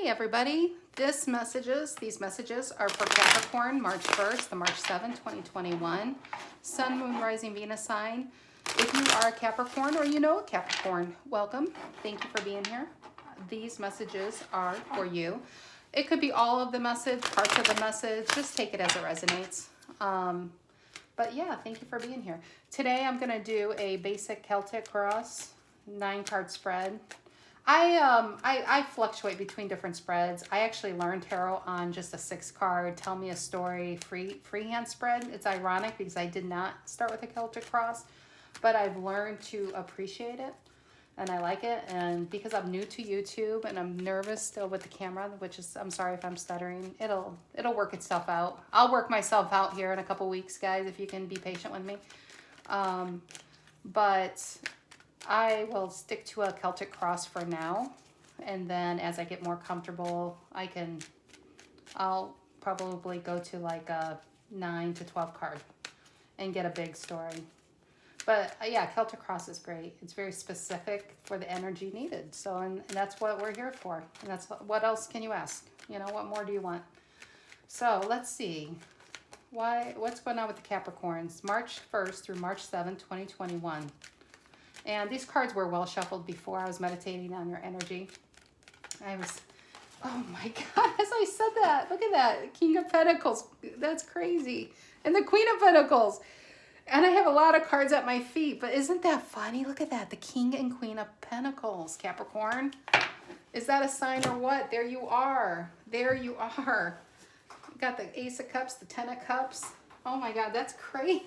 everybody. These messages are for Capricorn, March 1st to March 7th, 2021. Sun, Moon, Rising, Venus sign. If you are a Capricorn or you know a Capricorn, welcome. Thank you for being here. These messages are for you. It could be all of the message, parts of the message. Just take it as it resonates. But yeah, thank you for being here. Today I'm going to do a basic Celtic cross 9-card spread. I fluctuate between different spreads. I actually learned tarot on just a 6-card tell me a story freehand spread. It's ironic because I did not start with a Celtic cross, but I've learned to appreciate it and I like it. And because I'm new to YouTube and I'm nervous still with the camera, which is, I'm sorry if I'm stuttering, it'll work itself out. I'll work myself out here in a couple weeks, guys, if you can be patient with me. But I will stick to a Celtic cross for now, and then as I get more comfortable, I'll probably go to like a 9 to 12 card and get a big story. But yeah, Celtic cross is great. It's very specific for the energy needed. So, and that's what we're here for. And that's what else can you ask? You know, what more do you want? So let's see. What's going on with the Capricorns? March 1st through March 7th, 2021. And these cards were well shuffled before I was meditating on your energy. Oh my God, as I said that, look at that. King of Pentacles, that's crazy. And the Queen of Pentacles. And I have a lot of cards at my feet, but isn't that funny? Look at that, the King and Queen of Pentacles, Capricorn. Is that a sign or what? There you are. There you are. You got the Ace of Cups, the 10 of Cups. Oh my God, that's crazy.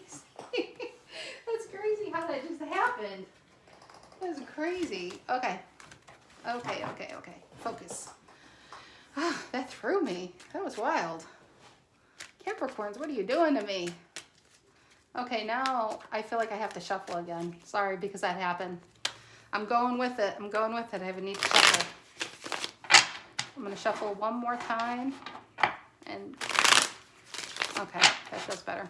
That's crazy how that just happened. That's crazy. Okay. Focus. Ah, that threw me. That was wild. Capricorns, what are you doing to me? Okay, now I feel like I have to shuffle again. Sorry, because that happened. I'm going with it. I have a need to shuffle. I'm going to shuffle one more time. And okay, that feels better.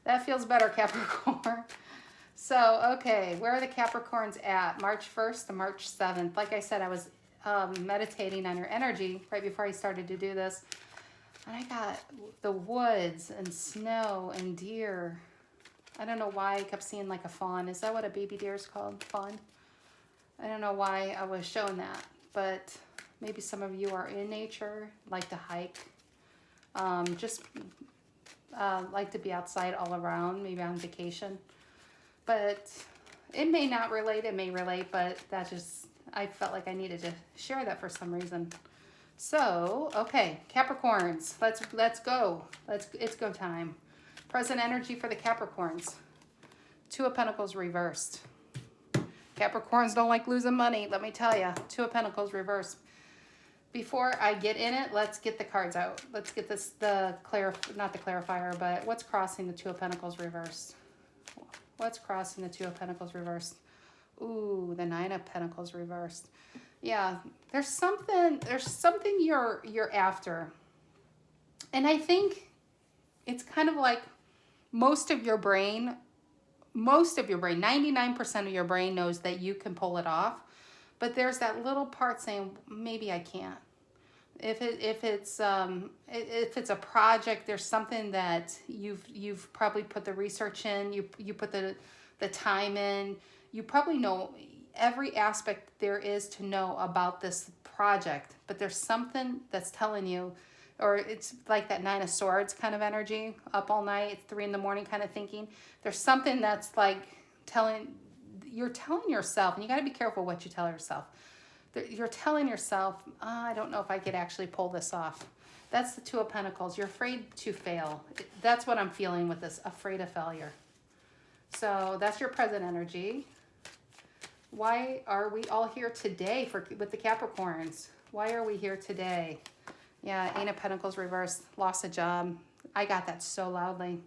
That feels better, Capricorn. So, okay, where are the Capricorns at? March 1st to March 7th. Like I said, I was meditating on your energy right before I started to do this. And I got the woods and snow and deer. I don't know why I kept seeing like a fawn. Is that what a baby deer is called? Fawn? I don't know why I was showing that. But maybe some of you are in nature, like to hike. Just like to be outside all around, maybe on vacation. But it may not relate, it may relate, but I felt like I needed to share that for some reason. So, okay, Capricorns, let's go. It's go time. Present energy for the Capricorns. 2 of Pentacles reversed. Capricorns don't like losing money, let me tell you. 2 of Pentacles reversed. Before I get in it, let's get the cards out. Let's get not the clarifier, but what's crossing the 2 of Pentacles reversed? What's crossing the 2 of Pentacles reversed? Ooh, the 9 of Pentacles reversed. Yeah, there's something you're after. And I think it's kind of like most of your brain, 99% of your brain knows that you can pull it off. But there's that little part saying, maybe I can't. If it's a project, there's something that you've probably put the research in, you put the time in, you probably know every aspect there is to know about this project, but there's something that's telling you, or it's like that 9 of Swords kind of energy, up all night, 3 in the morning kind of thinking. There's something that's like you're telling yourself, and you got to be careful what you tell yourself. You're telling yourself, I don't know if I could actually pull this off. That's the 2 of Pentacles. You're afraid to fail. That's what I'm feeling with this, afraid of failure. So that's your present energy. Why are we all here today with the Capricorns? Why are we here today? Yeah, 8 of Pentacles reversed, lost a job. I got that so loudly.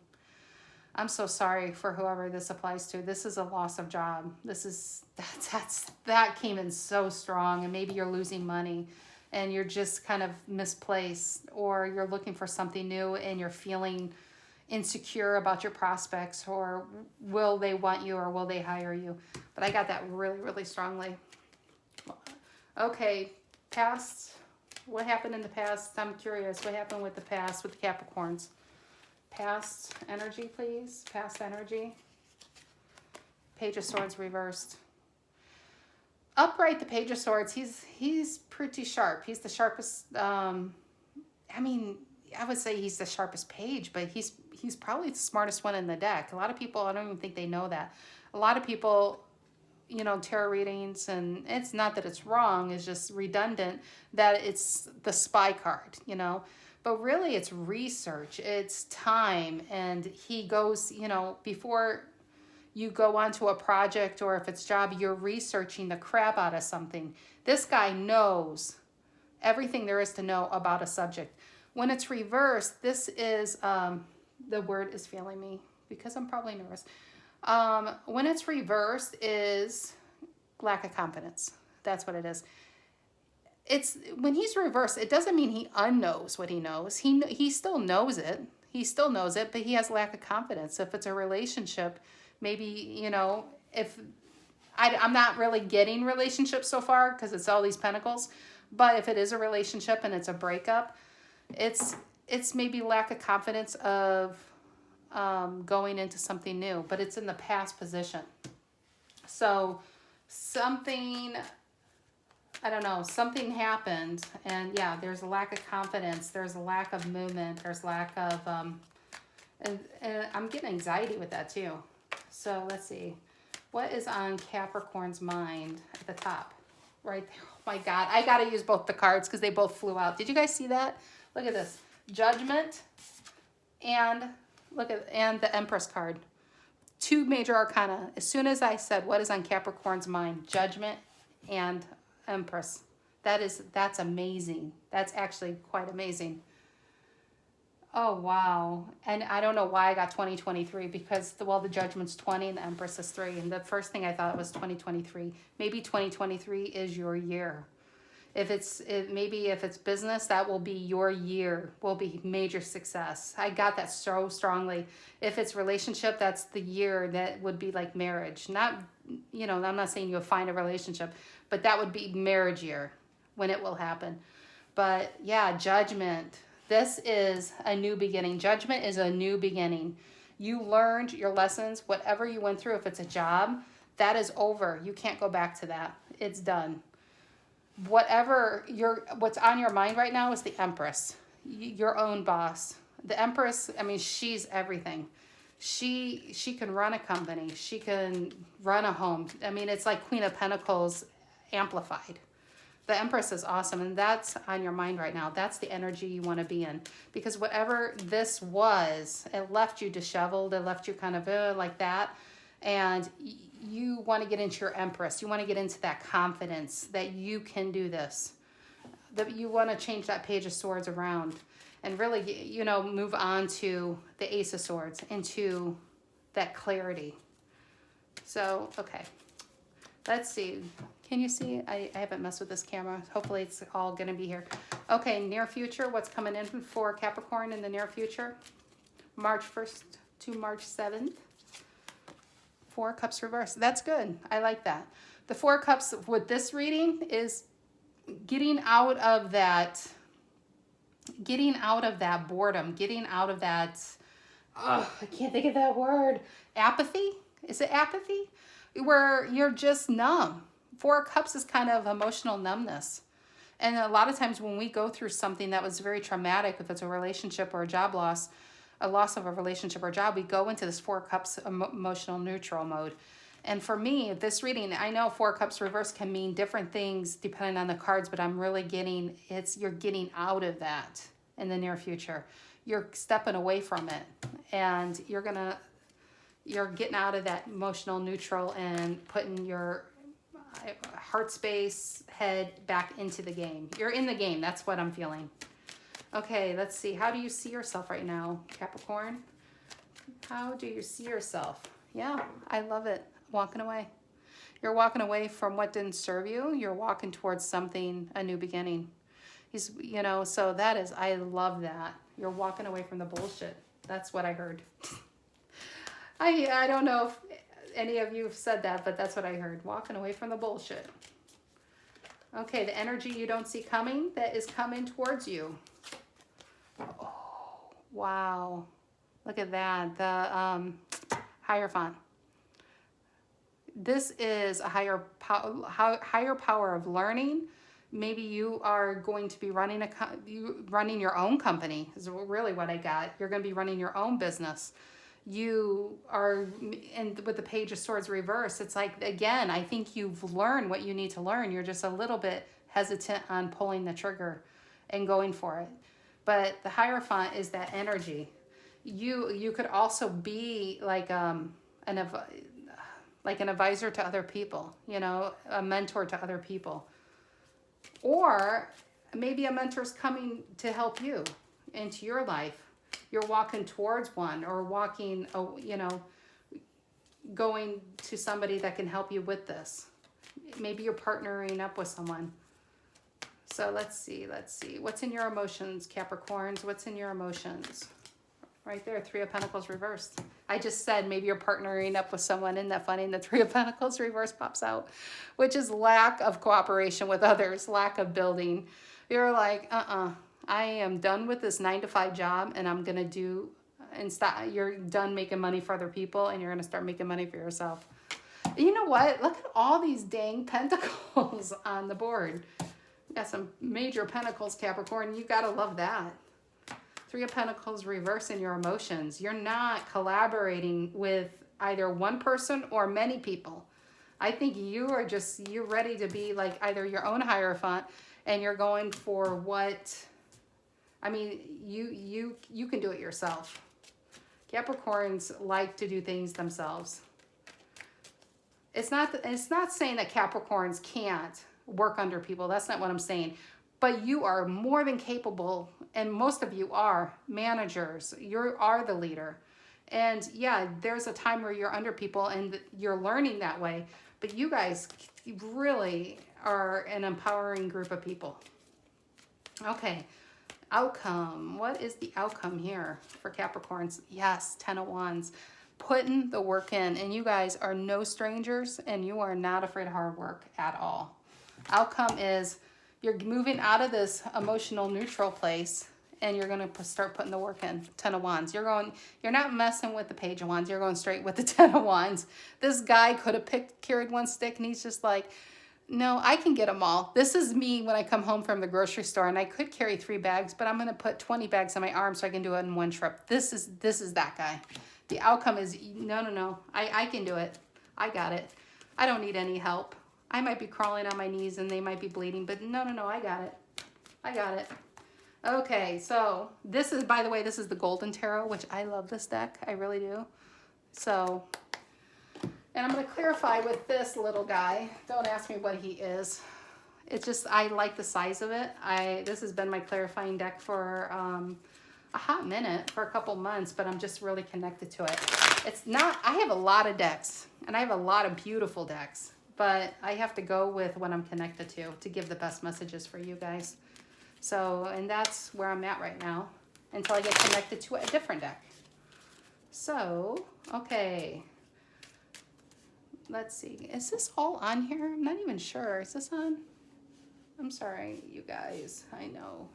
I'm so sorry for whoever this applies to. This is a loss of job. That came in so strong, and maybe you're losing money and you're just kind of misplaced, or you're looking for something new and you're feeling insecure about your prospects, or will they want you or will they hire you? But I got that really, really strongly. Okay, Past, what happened in the past? I'm curious. What happened with the past with the Capricorns? Past energy, please. Past energy. Page of Swords reversed. Upright, the Page of Swords. He's pretty sharp. He's the sharpest. I mean, I would say he's the sharpest page, but he's probably the smartest one in the deck. A lot of people, I don't even think they know that. A lot of people, you know, tarot readings, and it's not that it's wrong, it's just redundant that it's the spy card, you know, but really it's research, it's time. And he goes, you know, before you go onto a project or if it's job, you're researching the crap out of something. This guy knows everything there is to know about a subject. When it's reversed, this is, the word is failing me because I'm probably nervous. When it's reversed is lack of confidence. That's what it is. It's when he's reversed, it doesn't mean he unknows what he knows. He still knows it. He still knows it, but he has lack of confidence. If it's a relationship, maybe, you know, if I'm not really getting relationships so far because it's all these pentacles, but if it is a relationship and it's a breakup, it's maybe lack of confidence of going into something new, but it's in the past position. So something, I don't know, something happened, and yeah, there's a lack of confidence, there's a lack of movement, there's lack of, and I'm getting anxiety with that too. So let's see, what is on Capricorn's mind at the top? Right there. Oh my God, I gotta use both the cards because they both flew out. Did you guys see that? Look at this. Judgment and and the Empress card. Two major arcana. As soon as I said what is on Capricorn's mind, Judgment and Empress. That's amazing. That's actually quite amazing. Oh, wow. And I don't know why I got 2023 because the Judgment's 20 and the Empress is 3. And the first thing I thought was 2023. Maybe 2023 is your year. Maybe if it's business, that will be your year, will be major success. I got that so strongly. If it's relationship, that's the year that would be like marriage. Not, you know, I'm not saying you'll find a relationship, but that would be marriage year when it will happen. But yeah, Judgment. This is a new beginning. Judgment is a new beginning. You learned your lessons, whatever you went through. If it's a job, that is over. You can't go back to that. It's done. What's on your mind right now is the Empress, your own boss. The Empress, I mean, she's everything. She can run a company. She can run a home. I mean, it's like Queen of Pentacles amplified. The Empress is awesome, and that's on your mind right now. That's the energy you want to be in, because whatever this was, it left you disheveled. It left you kind of like that, and you want to get into your Empress. You want to get into that confidence that you can do this. That you want to change that Page of Swords around and really, you know, move on to the Ace of Swords, into that clarity. So, okay. Let's see. Can you see? I haven't messed with this camera. Hopefully it's all going to be here. Okay, near future. What's coming in for Capricorn in the near future? March 1st to March 7th. 4 Cups reversed. That's good. I like that. The 4 Cups with this reading is getting out of that boredom, getting out of that, I can't think of that word. Apathy? Is it apathy? Where you're just numb. 4 Cups is kind of emotional numbness. And a lot of times when we go through something that was very traumatic, if it's a relationship or a job loss, a loss of a relationship or job, we go into this 4 Cups emotional neutral mode. And for me, this reading, I know 4 Cups reverse can mean different things depending on the cards, but I'm really getting, you're getting out of that in the near future. You're stepping away from it, and you're getting out of that emotional neutral and putting your heart space, head back into the game. You're in the game. That's what I'm feeling. Okay, let's see. How do you see yourself right now, Capricorn? How do you see yourself? Yeah, I love it. Walking away. You're walking away from what didn't serve you. You're walking towards something, a new beginning. So that is, I love that. You're walking away from the bullshit. That's what I heard. I don't know if any of you have said that, but that's what I heard. Walking away from the bullshit. Okay, the energy you don't see coming that is coming towards you. Oh, wow. Look at that. The Hierophant. This is a higher power of learning. Maybe you are going to be running running your own company is really what I got. You're going to be running your own business. You are, and with the Page of Swords reverse, it's like, again, I think you've learned what you need to learn. You're just a little bit hesitant on pulling the trigger and going for it. But the Hierophant is that energy. You could also be like an advisor to other people, you know, a mentor to other people. Or maybe a mentor's coming to help you into your life. You're walking towards one, or walking, you know, going to somebody that can help you with this. Maybe you're partnering up with someone. So let's see. What's in your emotions, Capricorns? What's in your emotions? Right there, Three of Pentacles reversed. I just said maybe you're partnering up with someone. Isn't that funny? And the Three of Pentacles reverse pops out, which is lack of cooperation with others, lack of building. You're like, I am done with this 9-to-5 job, and I'm going to do, and stop. You're done making money for other people, and you're going to start making money for yourself. You know what? Look at all these dang pentacles on the board. You got some major pentacles, Capricorn. You got to love that. Three of Pentacles reverse in your emotions. You're not collaborating with either one person or many people. I think you're ready to be like either your own Hierophant, and you're going for what, I mean, you can do it yourself. Capricorns like to do things themselves. It's not saying that Capricorns can't work under people. That's not what I'm saying. But you are more than capable, and most of you are managers. You are the leader. And yeah, there's a time where you're under people and you're learning that way. But you guys really are an empowering group of people. Okay, outcome. What is the outcome here for Capricorns? Yes, 10 of Wands. Putting the work in. And you guys are no strangers, and you are not afraid of hard work at all. Outcome is you're moving out of this emotional neutral place, and you're going to start putting the work in. 10 of Wands. You're not messing with the Page of Wands. You're going straight with the 10 of Wands. This guy could have carried one stick, and he's just like, no, I can get them all. This is me when I come home from the grocery store, and I could carry 3 bags, but I'm going to put 20 bags on my arm so I can do it in one trip. This is that guy. The outcome is, no. I can do it. I got it. I don't need any help. I might be crawling on my knees and they might be bleeding, but no, I got it. I got it. Okay, so this is, by the way, this is the Golden Tarot, which I love this deck. I really do. So, and I'm going to clarify with this little guy. Don't ask me what he is. It's just, I like the size of it. This has been my clarifying deck for a hot minute, for a couple months, but I'm just really connected to it. It's not, I have a lot of decks, and I have a lot of beautiful decks. But I have to go with what I'm connected to give the best messages for you guys. So, and that's where I'm at right now until I get connected to a different deck. So, okay. Let's see. Is this all on here? I'm not even sure. Is this on? I'm sorry, you guys. I know.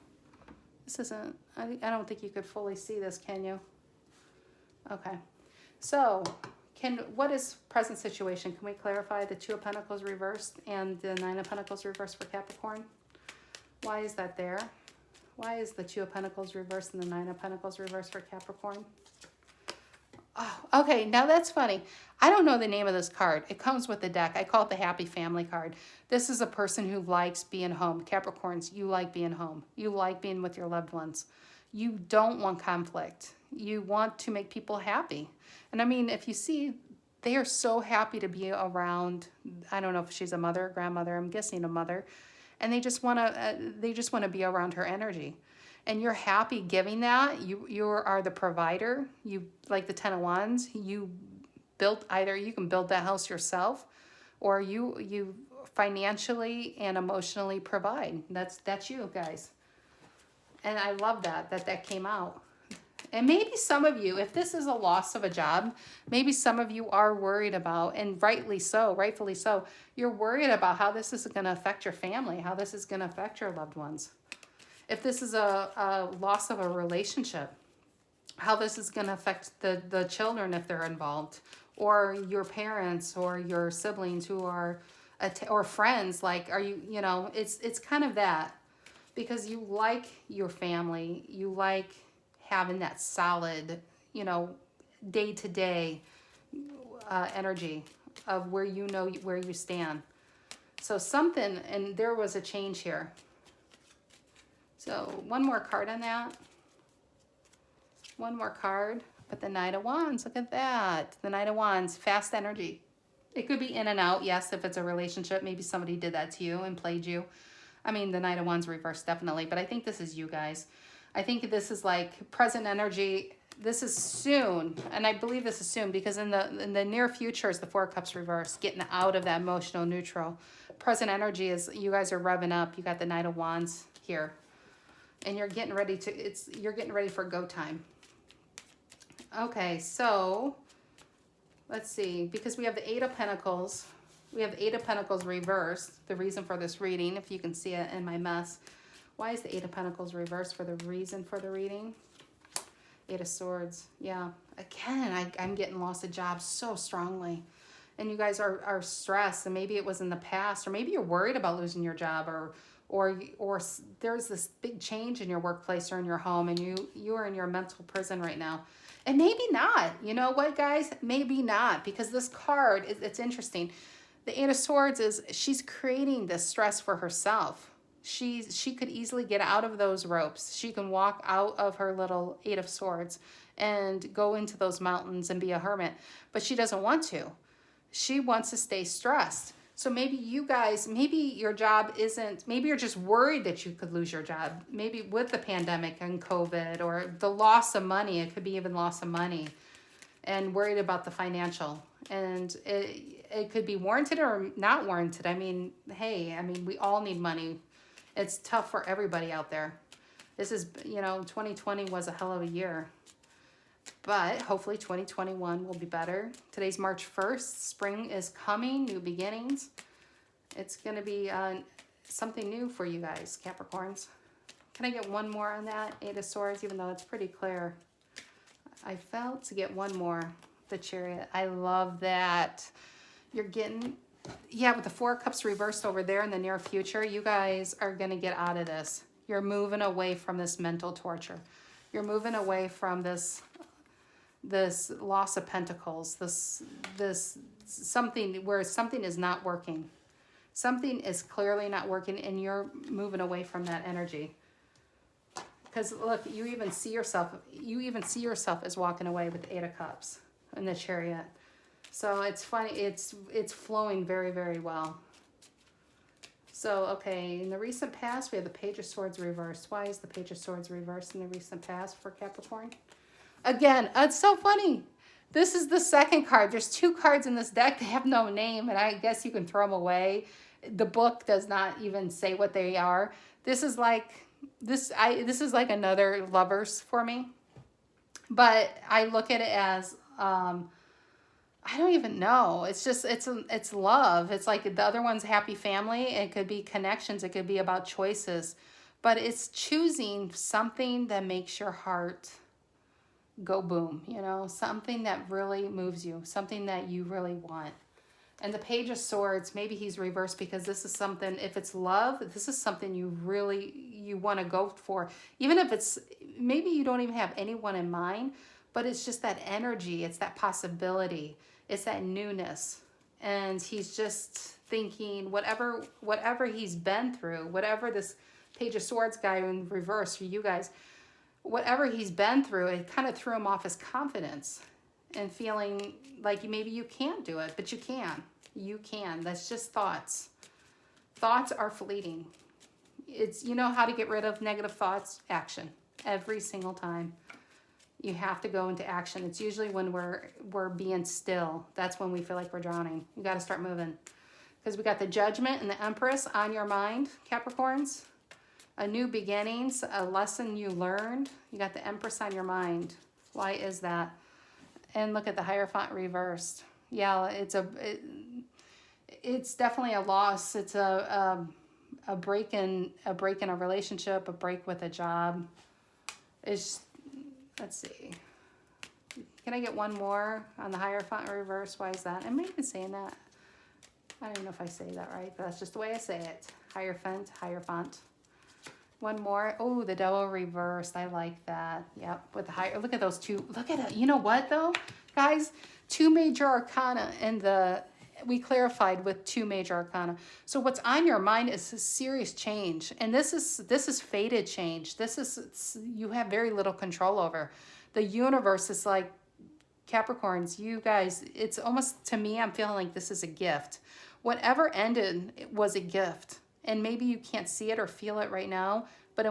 This isn't, I don't think you could fully see this, can you? Okay. So, what is present situation? Can we clarify the Two of Pentacles reversed and the Nine of Pentacles reversed for Capricorn? Why is that there? Why is the Two of Pentacles reversed and the Nine of Pentacles reversed for Capricorn? Oh, okay, now that's funny. I don't know the name of this card. It comes with the deck. I call it the Happy Family card. This is a person who likes being home. Capricorns, you like being home. You like being with your loved ones. You don't want conflict. You want to make people happy. And I mean, if you see, they are so happy to be around, I don't know if she's a mother or grandmother, I'm guessing a mother, and they just want to be around her energy. And you're happy giving that. You are the provider. You, like the 10 of Wands, you built, either you can build that house yourself, or you financially and emotionally provide. That's you guys. And I love that came out. And maybe some of you, if this is a loss of a job, maybe some of you are worried about, and rightfully so, you're worried about how this is going to affect your family, how this is going to affect your loved ones. If this is a loss of a relationship, how this is going to affect the children if they're involved, or your parents or your siblings who are, or friends, like, are you, you know, it's kind of that. Because you like your family, you like having that solid, you know, day-to-day energy of where you know where you stand. So something, and there was a change here. So one more card on that. One more card, but the Knight of Wands, look at that. The Knight of Wands, fast energy. It could be in and out, yes, if it's a relationship. Maybe somebody did that to you and played you. I mean, the Knight of Wands reversed, definitely. But I think this is you guys. I think this is like present energy. This is soon. And I believe this is soon because in the near future is the Four of Cups reversed. Getting out of that emotional neutral. Present energy is you guys are revving up. You got the Knight of Wands here. And you're getting ready to, you're getting ready for go time. Okay, so let's see. Because we have the Eight of Pentacles. We have the Eight of Pentacles reversed, the reason for this reading, if you can see it in my mess. Why is the Eight of Pentacles reversed for the reason for the reading? Eight of Swords, yeah. Again, I'm getting lost of jobs so strongly. And you guys are stressed, and maybe it was in the past, or maybe you're worried about losing your job, or there's this big change in your workplace or in your home, and you are in your mental prison right now. And maybe not. You know what, guys? Maybe not, because this card, it's interesting. The Eight of Swords is she's creating this stress for herself. She could easily get out of those ropes. She can walk out of her little Eight of Swords and go into those mountains and be a hermit. But she doesn't want to. She wants to stay stressed. So maybe you guys, maybe your job isn't, maybe you're just worried that you could lose your job. Maybe with the pandemic and COVID or the loss of money. It could be even loss of money. And worried about the financial. And it could be warranted or not warranted. I mean, hey, I mean, we all need money. It's tough for everybody out there. This is, you know, 2020 was a hell of a year. But hopefully 2021 will be better. Today's March 1st. Spring is coming. New beginnings. It's going to be something new for you guys, Capricorns. Can I get one more on that? Eight of Swords, even though it's pretty clear. I felt to get one more. The Chariot. I love that. You're getting, yeah, with the Four of Cups reversed over there in the near future, you guys are going to get out of this. You're moving away from this mental torture. You're moving away from this loss of pentacles, this something where something is not working. Something is clearly not working, and you're moving away from that energy. Because look, you even see yourself as walking away with the Eight of Cups and the Chariot. So it's funny, it's flowing very, very well. So, okay, in the recent past, we have the Page of Swords reversed. Why is the Page of Swords reversed in the recent past for Capricorn? Again, it's so funny. This is the second card. There's two cards in this deck. They have no name, and I guess you can throw them away. The book does not even say what they are. This is like another Lovers for me. But I look at it as I don't even know. It's just it's love. It's like the other one's happy family. It could be connections. It could be about choices. But it's choosing something that makes your heart go boom, you know, something that really moves you, something that you really want. And the Page of Swords, maybe he's reversed because this is something, if it's love, this is something you want to go for. Even if it's, maybe you don't even have anyone in mind, but it's just that energy, it's that possibility, it's that newness. And he's just thinking whatever he's been through, whatever this Page of Swords guy in reverse for you guys, whatever he's been through, it kind of threw him off his confidence and feeling like maybe you can't do it, but you can. You can. That's just thoughts. Thoughts are fleeting. It's, you know how to get rid of negative thoughts? Action. Every single time. You have to go into action. It's usually when we're being still. That's when we feel like we're drowning. You got to start moving. Because we got the Judgment and the Empress on your mind, Capricorns. A new beginnings, a lesson you learned. You got the Empress on your mind. Why is that? And look at the Hierophant reversed. Yeah, it's definitely a loss. It's a break in a relationship, a break with a job. It's, let's see. Can I get one more on the Hierophant reverse? Why is that? Am I even saying that? I don't even know if I say that right, but that's just the way I say it. Hierophant. One more. Oh, the Devil reversed. I like that. Yep, with the higher. Look at those two. Look at it. You know what though, guys? Two major arcana and we clarified with two major arcana. So what's on your mind is a serious change, and this is fated change. You have very little control over. The universe is like, Capricorns, you guys, it's almost, to me, I'm feeling like this is a gift. Whatever ended, it was a gift. And maybe you can't see it or feel it right now, but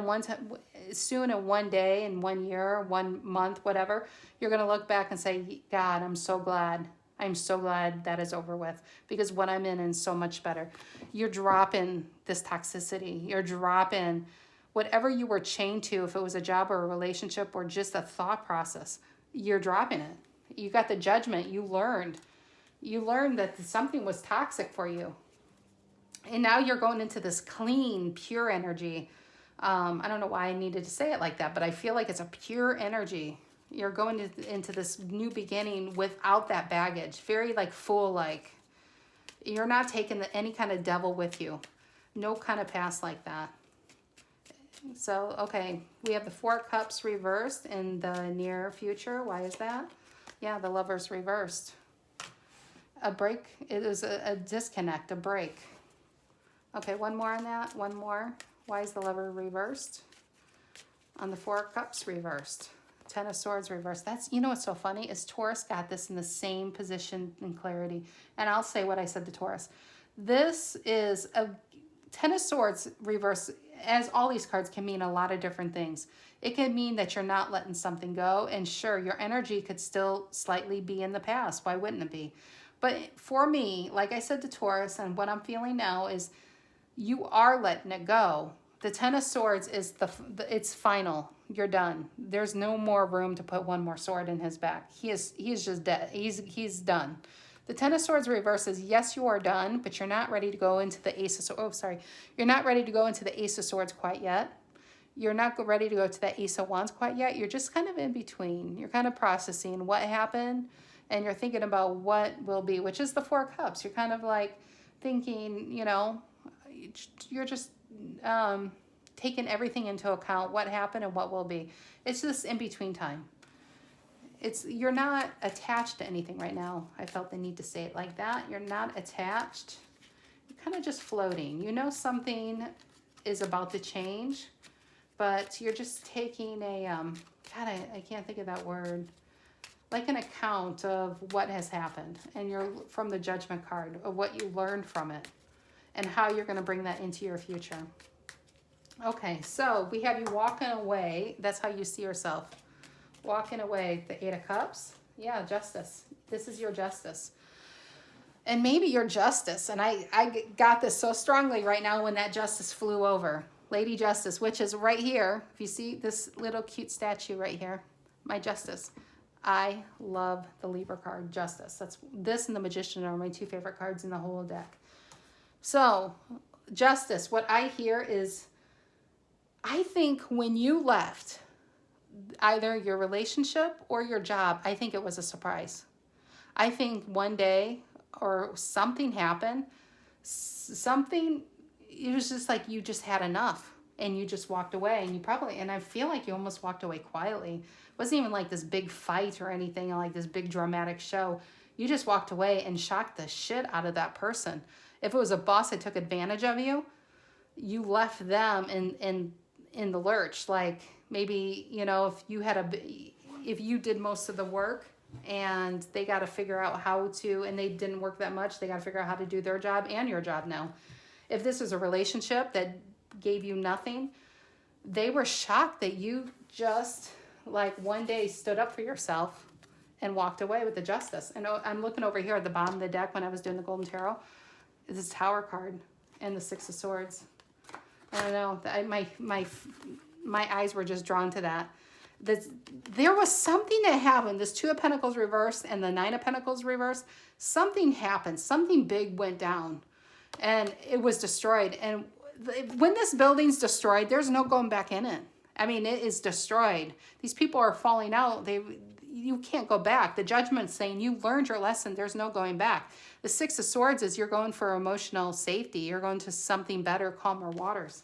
soon in one day, in 1 year, 1 month, whatever, you're going to look back and say, God, I'm so glad. I'm so glad that is over with, because what I'm in is so much better. You're dropping this toxicity. You're dropping whatever you were chained to, if it was a job or a relationship or just a thought process, you're dropping it. You got the judgment. You learned that something was toxic for you. And now you're going into this clean, pure energy. I don't know why I needed to say it like that, but I feel like it's a pure energy. You're going into this new beginning without that baggage. Very like full, like you're not taking any kind of devil with you. No kind of past like that. So, okay, we have the Four of Cups reversed in the near future. Why is that? Yeah, the Lovers reversed. A break. It is a disconnect, a break. Okay, one more on that. One more. Why is the Lover reversed? On the Four of Cups reversed. Ten of Swords reversed. That's, you know what's so funny is Taurus got this in the same position in clarity. And I'll say what I said to Taurus. This is a Ten of Swords reversed, as all these cards can mean a lot of different things. It can mean that you're not letting something go. And sure, your energy could still slightly be in the past. Why wouldn't it be? But for me, like I said to Taurus, and what I'm feeling now is you are letting it go. The Ten of Swords is it's final. You're done. There's no more room to put one more sword in his back. He's just dead. He's done. The Ten of Swords reverses, yes, you are done, but you're not ready to go into the Ace of Swords. Oh, sorry. You're not ready to go into the Ace of Swords quite yet. You're not ready to go to the Ace of Wands quite yet. You're just kind of in between. You're kind of processing what happened, and you're thinking about what will be, which is the Four of Cups. You're kind of like thinking, you're just taking everything into account, what happened and what will be. It's just in between time. You're not attached to anything right now. I felt the need to say it like that. You're not attached. You're kind of just floating. You know something is about to change, but you're just taking I can't think of that word, like an account of what has happened, and you're from the Judgment card of what you learned from it and how you're going to bring that into your future. Okay, so we have you walking away. That's how you see yourself. Walking away, the Eight of Cups. Yeah, justice. This is your justice. And maybe your justice, and I got this so strongly right now when that justice flew over. Lady Justice, which is right here. If you see this little cute statue right here, my justice. I love the Libra card, Justice. This and the Magician are my two favorite cards in the whole deck. So, Justice, what I hear is, I think when you left either your relationship or your job, I think it was a surprise. I think one day or something happened, it was just like you just had enough and you just walked away, and I feel like you almost walked away quietly. It wasn't even like this big fight or anything, like this big dramatic show. You just walked away and shocked the shit out of that person. If it was a boss that took advantage of you, you left them in the lurch. Like maybe, if you did most of the work and they got to figure out how to, and they didn't work that much, they got to figure out how to do their job and your job now. If this is a relationship that gave you nothing, they were shocked that you just like one day stood up for yourself and walked away with the Justice. And I'm looking over here at the bottom of the deck when I was doing the Golden Tarot. This Tower card and the Six of Swords. I don't know. My eyes were just drawn to that. There was something that happened. This Two of Pentacles reversed and the Nine of Pentacles reversed. Something happened. Something big went down. And it was destroyed. And when this building's destroyed, there's no going back in it. I mean, it is destroyed. These people are falling out. You can't go back. The Judgment's saying you learned your lesson. There's no going back. The Six of Swords is you're going for emotional safety. You're going to something better, calmer waters.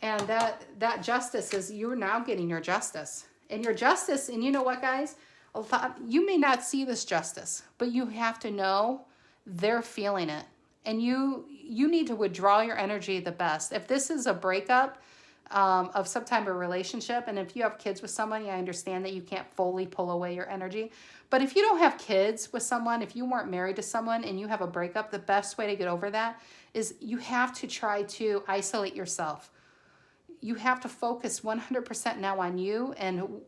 And that justice is you're now getting your justice. And your justice, and you know what, guys? You may not see this justice, but you have to know they're feeling it. And you need to withdraw your energy the best. If this is a breakup of some type of relationship, and if you have kids with somebody, I understand that you can't fully pull away your energy. But if you don't have kids with someone, if you weren't married to someone and you have a breakup, the best way to get over that is you have to try to isolate yourself. You have to focus 100% now on you and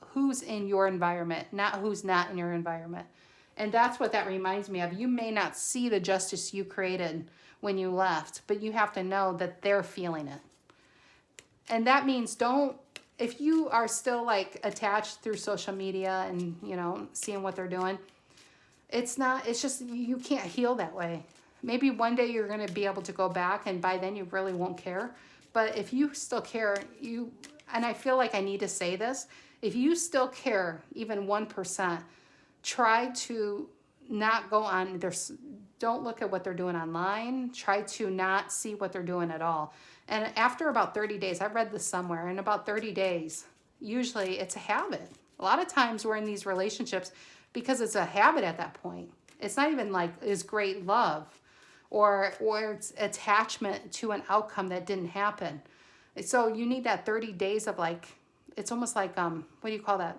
who's in your environment, not who's not in your environment. And that's what that reminds me of. You may not see the justice you created when you left, but you have to know that they're feeling it. And that means if you are still like attached through social media and, you know, seeing what they're doing, it's just, you can't heal that way. Maybe one day you're going to be able to go back and by then you really won't care. But if you still care, and I feel like I need to say this, if you still care, even 1%, try to not go on, don't look at what they're doing online. Try to not see what they're doing at all. And after about 30 days, I read this somewhere, in about 30 days, usually it's a habit. A lot of times we're in these relationships because it's a habit at that point. It's not even like it's great love or it's attachment to an outcome that didn't happen. So you need that 30 days of like, it's almost like, what do you call that?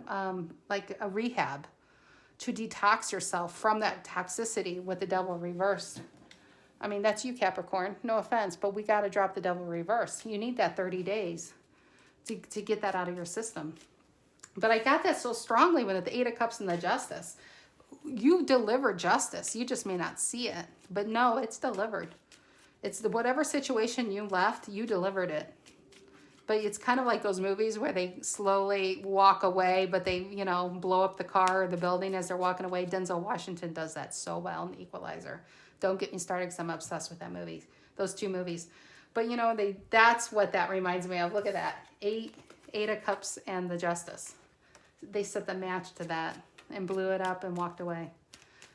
Like a rehab to detox yourself from that toxicity with the Devil reversed. I mean, that's you, Capricorn. No offense, but we got to drop the Devil reverse. You need that 30 days to get that out of your system. But I got that so strongly with the Eight of Cups and the Justice. You deliver justice. You just may not see it. But no, it's delivered. It's whatever situation you left, you delivered it. But it's kind of like those movies where they slowly walk away, but they, you know, blow up the car or the building as they're walking away. Denzel Washington does that so well in Equalizer. Don't get me started because I'm obsessed with that movie, those two movies. But, you know, that's what that reminds me of. Look at that. Eight of Cups and the Justice. They set the match to that and blew it up and walked away.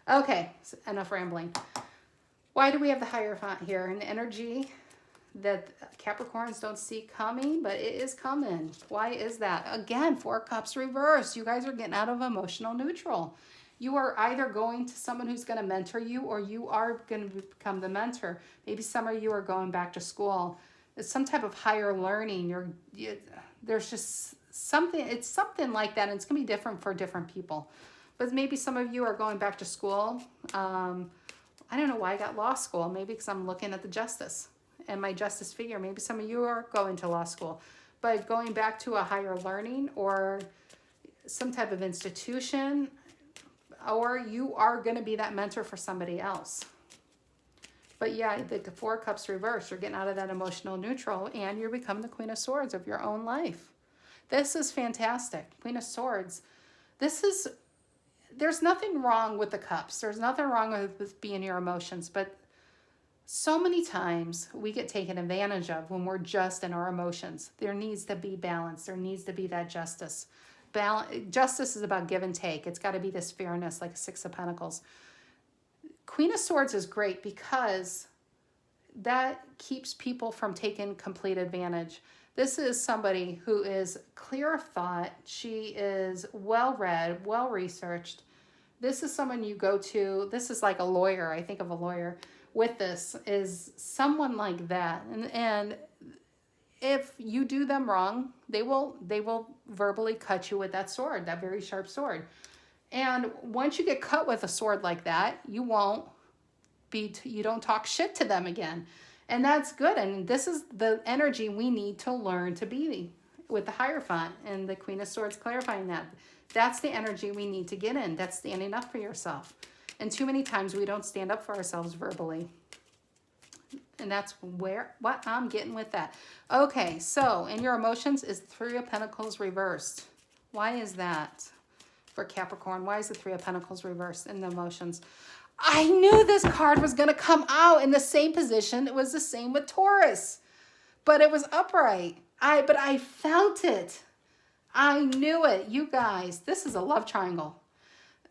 Okay, enough rambling. Why do we have the Hierophant here? An energy that Capricorns don't see coming, but it is coming. Why is that? Again, Four Cups reversed. You guys are getting out of emotional neutral. You are either going to someone who's going to mentor you or you are going to become the mentor. Maybe some of you are going back to school. It's some type of higher learning. There's just something, it's something like that, and it's going to be different for different people. But maybe some of you are going back to school. I don't know why I got law school. Maybe because I'm looking at the justice and my justice figure. Maybe some of you are going to law school. But going back to a higher learning or some type of institution, or you are going to be that mentor for somebody else. But yeah, the Four Cups reversed. You're getting out of that emotional neutral and you're becoming the Queen of Swords of your own life. This is fantastic. Queen of Swords. There's nothing wrong with the cups. There's nothing wrong with being your emotions. But so many times we get taken advantage of when we're just in our emotions. There needs to be balance. There needs to be that justice. Justice is about give and take. It's got to be this fairness, like a Six of Pentacles. Queen of Swords is great because that keeps people from taking complete advantage. This is somebody who is clear of thought. She is well-read, well-researched. This is someone you go to. This is like a lawyer. I think of a lawyer with this is someone like that. And if you do them wrong, they will verbally cut you with that sword, that very sharp sword. And once you get cut with a sword like that, you don't talk shit to them again. And that's good. And this is the energy we need to learn to be with the Hierophant and the Queen of Swords clarifying that. That's the energy we need to get in. That's standing up for yourself. And too many times we don't stand up for ourselves verbally. And that's what I'm getting with that. Okay, so in your emotions is Three of Pentacles reversed. Why is that for Capricorn? Why is the Three of Pentacles reversed in the emotions? I knew this card was going to come out in the same position. It was the same with Taurus, but it was upright. But I felt it. I knew it. You guys, this is a love triangle.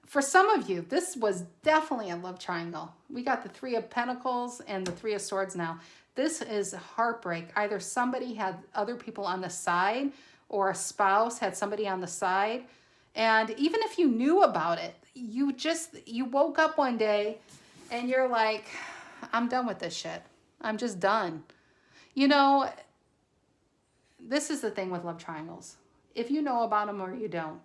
For some of you, this was definitely a love triangle. We got the Three of Pentacles and the Three of Swords now. This is heartbreak. Either somebody had other people on the side or a spouse had somebody on the side. And even if you knew about it, you woke up one day and you're like, I'm done with this shit. I'm just done. You know, this is the thing with love triangles. If you know about them or you don't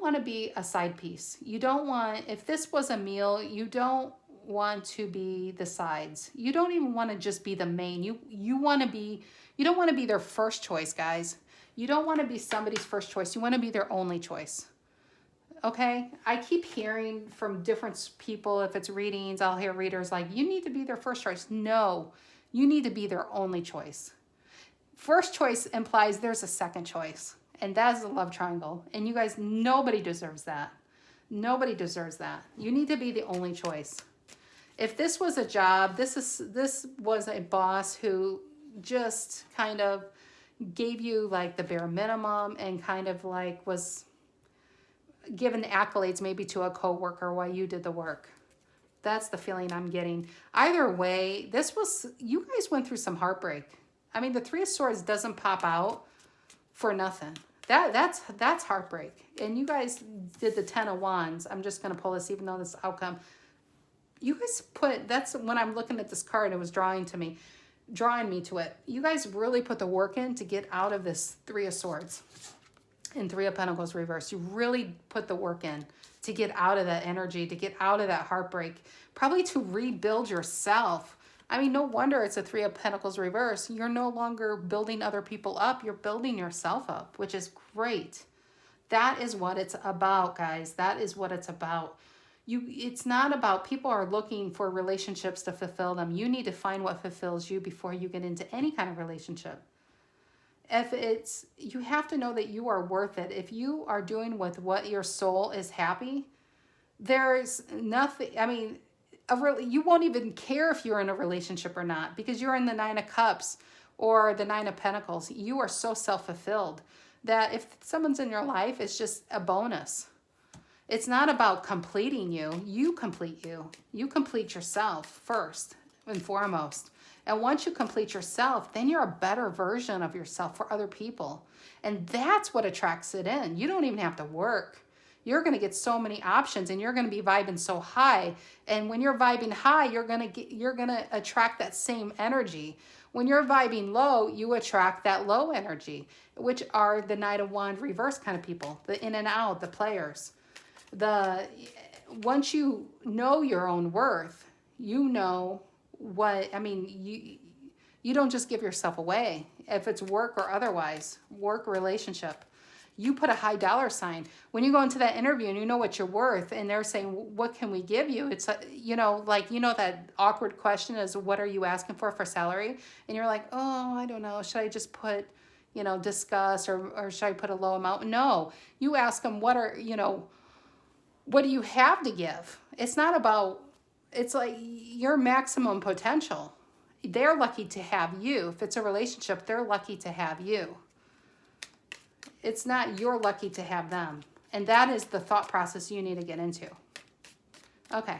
want to be a side piece. You don't want, if this was a meal, you don't want to be the sides. You don't even want to just be the main. You don't want to be their first choice, guys. You don't want to be somebody's first choice. You want to be their only choice. Okay? I keep hearing from different people, if it's readings, I'll hear readers like, you need to be their first choice. No, you need to be their only choice. First choice implies there's a second choice. And that is a love triangle. And you guys, nobody deserves that. Nobody deserves that. You need to be the only choice. If this was a job, this was a boss who just kind of gave you like the bare minimum and kind of like was given accolades maybe to a coworker while you did the work. That's the feeling I'm getting. Either way, you guys went through some heartbreak. I mean, the Three of Swords doesn't pop out for nothing. That's heartbreak. And you guys did the Ten of Wands. I'm just going to pull this even though this outcome. You guys that's when I'm looking at this card, it was drawing me to it. You guys really put the work in to get out of this Three of Swords and Three of Pentacles reverse. You really put the work in to get out of that energy, to get out of that heartbreak, probably to rebuild yourself. I mean, no wonder it's a Three of Pentacles reverse. You're no longer building other people up. You're building yourself up, which is great. That is what it's about, guys. That is what it's about. It's not about people are looking for relationships to fulfill them. You need to find what fulfills you before you get into any kind of relationship. You have to know that you are worth it. If you are doing with what your soul is happy, there's nothing, I mean, you won't even care if you're in a relationship or not because you're in the Nine of Cups or the Nine of Pentacles. You are so self-fulfilled that if someone's in your life, it's just a bonus. It's not about completing you. You complete you. You complete yourself first and foremost. And once you complete yourself, then you're a better version of yourself for other people. And that's what attracts it in. You don't even have to work. You're going to get so many options and you're going to be vibing so high. And when you're vibing high, you're going to attract that same energy. When you're vibing low, you attract that low energy, which are the Knight of Wands reverse kind of people, the in and out, the players. Once you know your own worth, you know what, I mean, you don't just give yourself away. If it's work or otherwise, work relationship, you put a high dollar sign. When you go into that interview and you know what you're worth and they're saying, what can we give you? It's, that awkward question is, what are you asking for salary? And you're like, oh, I don't know. Should I just put, discuss or should I put a low amount? No, you ask them, what do you have to give? It's not about, it's like your maximum potential. They're lucky to have you. If it's a relationship, they're lucky to have you. It's not you're lucky to have them. And that is the thought process you need to get into. Okay.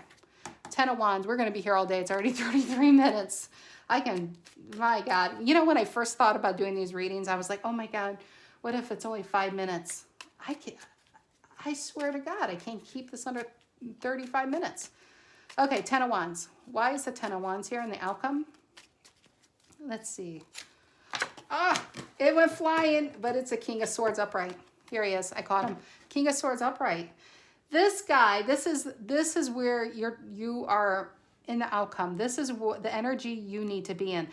Ten of Wands. We're going to be here all day. It's already 33 minutes. My God. When I first thought about doing these readings, I was like, oh my God, what if it's only 5 minutes? I swear to God, I can't keep this under 35 minutes. Okay, Ten of Wands. Why is the Ten of Wands here in the outcome? Let's see. It went flying, but it's a King of Swords upright. Here he is. I caught him. King of Swords upright. This guy, this is where you are in the outcome. This is the energy you need to be in.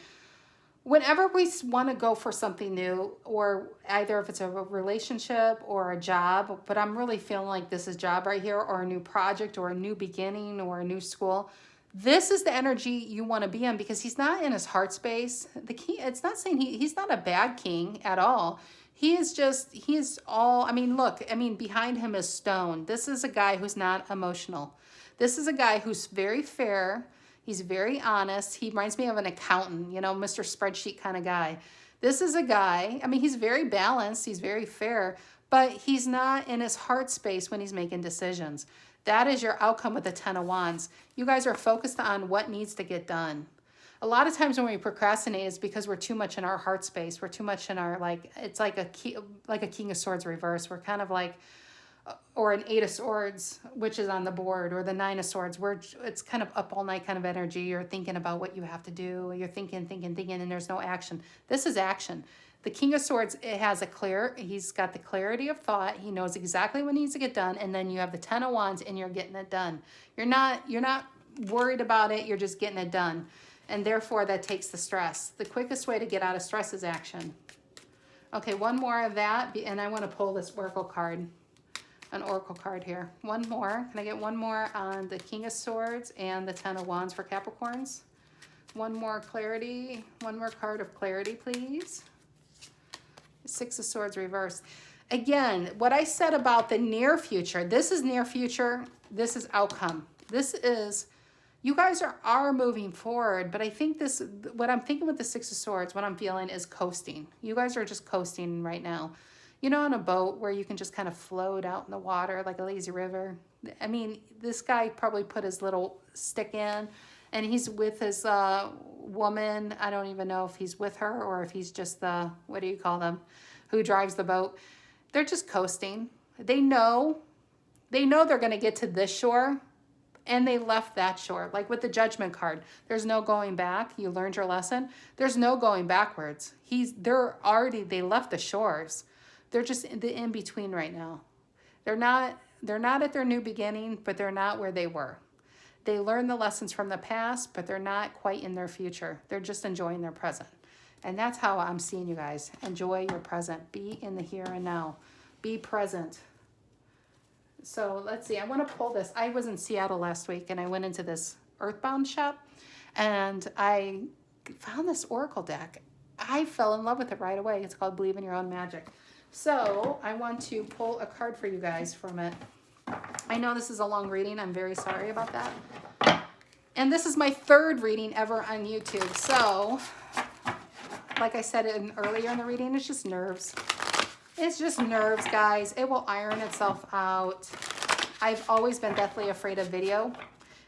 Whenever we want to go for something new, or either if it's a relationship or a job, but I'm really feeling like this is job right here, or a new project or a new beginning or a new school, this is the energy you want to be in because he's not in his heart space. The king, it's not saying he's not a bad king at all. He is all, I mean, look, I mean, behind him is stone. This is a guy who's not emotional. This is a guy who's very fair. He's very honest. He reminds me of an accountant, you know, Mr. Spreadsheet kind of guy. This is a guy, I mean, he's very balanced. He's very fair, but he's not in his heart space when he's making decisions. That is your outcome with the Ten of Wands. You guys are focused on what needs to get done. A lot of times when we procrastinate is because we're too much in our heart space. We're too much in our, like, it's like a King of Swords reverse. We're kind of like, or an Eight of Swords, which is on the board, or the Nine of Swords, where it's kind of up all night kind of energy. You're thinking about what you have to do. You're thinking, and there's no action. This is action. The King of Swords, it has he's got the clarity of thought. He knows exactly what needs to get done. And then you have the Ten of Wands and you're getting it done. You're not worried about it. You're just getting it done. And therefore, that takes the stress. The quickest way to get out of stress is action. Okay, one more of that. And I want to pull this Oracle card. An Oracle card here. One more. Can I get one more on the King of Swords and the Ten of Wands for Capricorns? One more clarity. One more card of clarity, please. Six of Swords reversed. Again, what I said about the near future. This is near future. This is outcome. This is... You guys are moving forward, but I think what I'm thinking with the Six of Swords, what I'm feeling is coasting. You guys are just coasting right now. You know, on a boat where you can just kind of float out in the water like a lazy river. I mean, this guy probably put his little stick in and he's with his woman. I don't even know if he's with her or if he's just the, what do you call them, who drives the boat. They're just coasting. They know they're going to get to this shore. And they left that shore. Like with the Judgment card, there's no going back. You learned your lesson. There's no going backwards. They left the shores. They're just in the in-between right now. They're not at their new beginning, but they're not where they were. They learned the lessons from the past, but they're not quite in their future. They're just enjoying their present. And that's how I'm seeing you guys. Enjoy your present. Be in the here and now. Be present. So let's see, I want to pull this. I was in Seattle last week and I went into this Earthbound shop and I found this Oracle deck. I fell in love with it right away. It's called Believe in Your Own Magic. So I want to pull a card for you guys from it. I know this is a long reading. I'm very sorry about that. And this is my third reading ever on YouTube. So like I said earlier in the reading, it's just nerves. It's just nerves, guys. It will iron itself out. I've always been deathly afraid of video.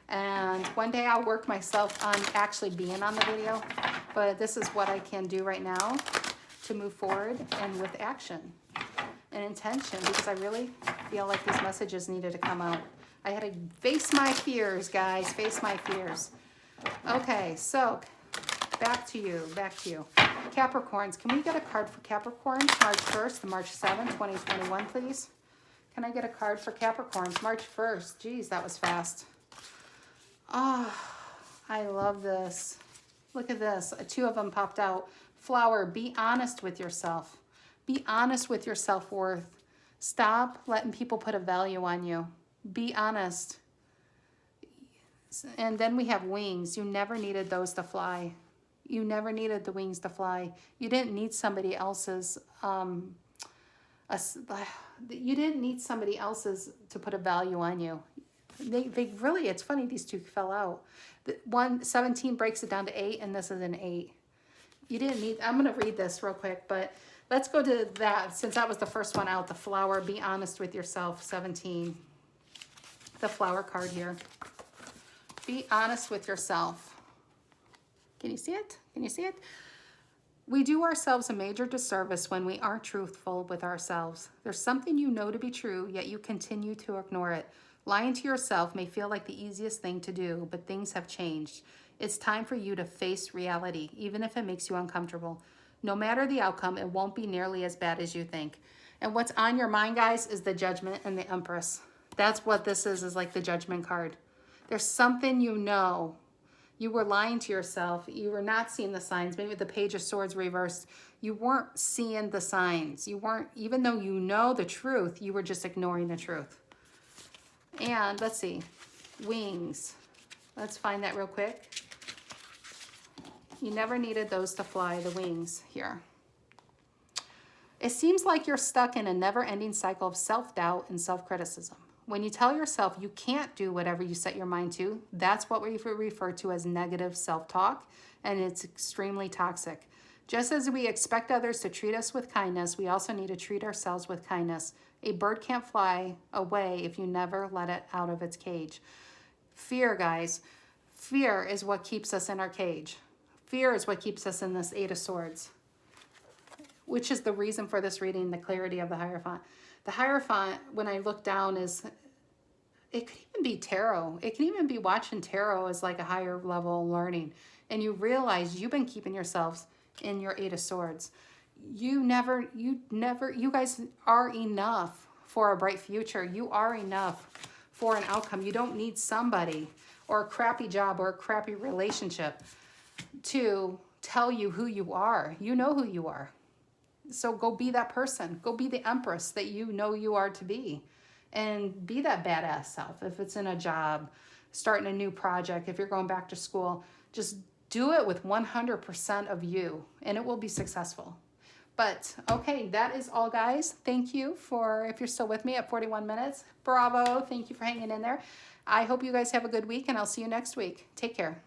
And one day I'll work myself on actually being on the video. But this is what I can do right now to move forward and with action and intention. Because I really feel like these messages needed to come out. I had to face my fears, guys. Face my fears. Okay, so... Back to you. Capricorns, can we get a card for Capricorns? March 1st to March 7th, 2021, please. Can I get a card for Capricorns? March 1st. Geez, that was fast. Oh, I love this. Look at this. Two of them popped out. Flower, be honest with yourself. Be honest with your self-worth. Stop letting people put a value on you. Be honest. And then we have wings. You never needed those to fly. You never needed the wings to fly. You didn't need somebody else's, you didn't need somebody else's to put a value on you. They really, it's funny, these two fell out. 17 breaks it down to 8, and this is an 8. You didn't need, I'm going to read this real quick, but let's go to that, since that was the first one out, the flower, be honest with yourself, 17. The flower card here. Be honest with yourself. Can you see it? Can you see it? We do ourselves a major disservice when we aren't truthful with ourselves. There's something you know to be true, yet you continue to ignore it. Lying to yourself may feel like the easiest thing to do, but things have changed. It's time for you to face reality, even if it makes you uncomfortable. No matter the outcome, it won't be nearly as bad as you think. And what's on your mind, guys, is the Judgment and the Empress. That's what this is like the Judgment card. There's something you know. You were lying to yourself. You were not seeing the signs. Maybe the Page of Swords reversed. You weren't seeing the signs. You weren't, even though you know the truth, you were just ignoring the truth. And let's see, wings. Let's find that real quick. You never needed those to fly, the wings here. It seems like you're stuck in a never-ending cycle of self-doubt and self-criticism. When you tell yourself you can't do whatever you set your mind to, that's what we refer to as negative self-talk, and it's extremely toxic. Just as we expect others to treat us with kindness, we also need to treat ourselves with kindness. A bird can't fly away if you never let it out of its cage. Fear, guys. Fear is what keeps us in our cage. Fear is what keeps us in this Eight of Swords, which is the reason for this reading, the clarity of the Hierophant. The Hierophant, when I look down, it could even be tarot. It can even be watching tarot as like a higher level learning. And you realize you've been keeping yourselves in your Eight of Swords. You guys are enough for a bright future. You are enough for an outcome. You don't need somebody or a crappy job or a crappy relationship to tell you who you are. You know who you are. So go be that person. Go be the empress that you know you are to be. And be that badass self. If it's in a job, starting a new project, if you're going back to school, just do it with 100% of you, and it will be successful. But, okay, that is all, guys. Thank you if you're still with me at 41 minutes. Bravo. Thank you for hanging in there. I hope you guys have a good week, and I'll see you next week. Take care.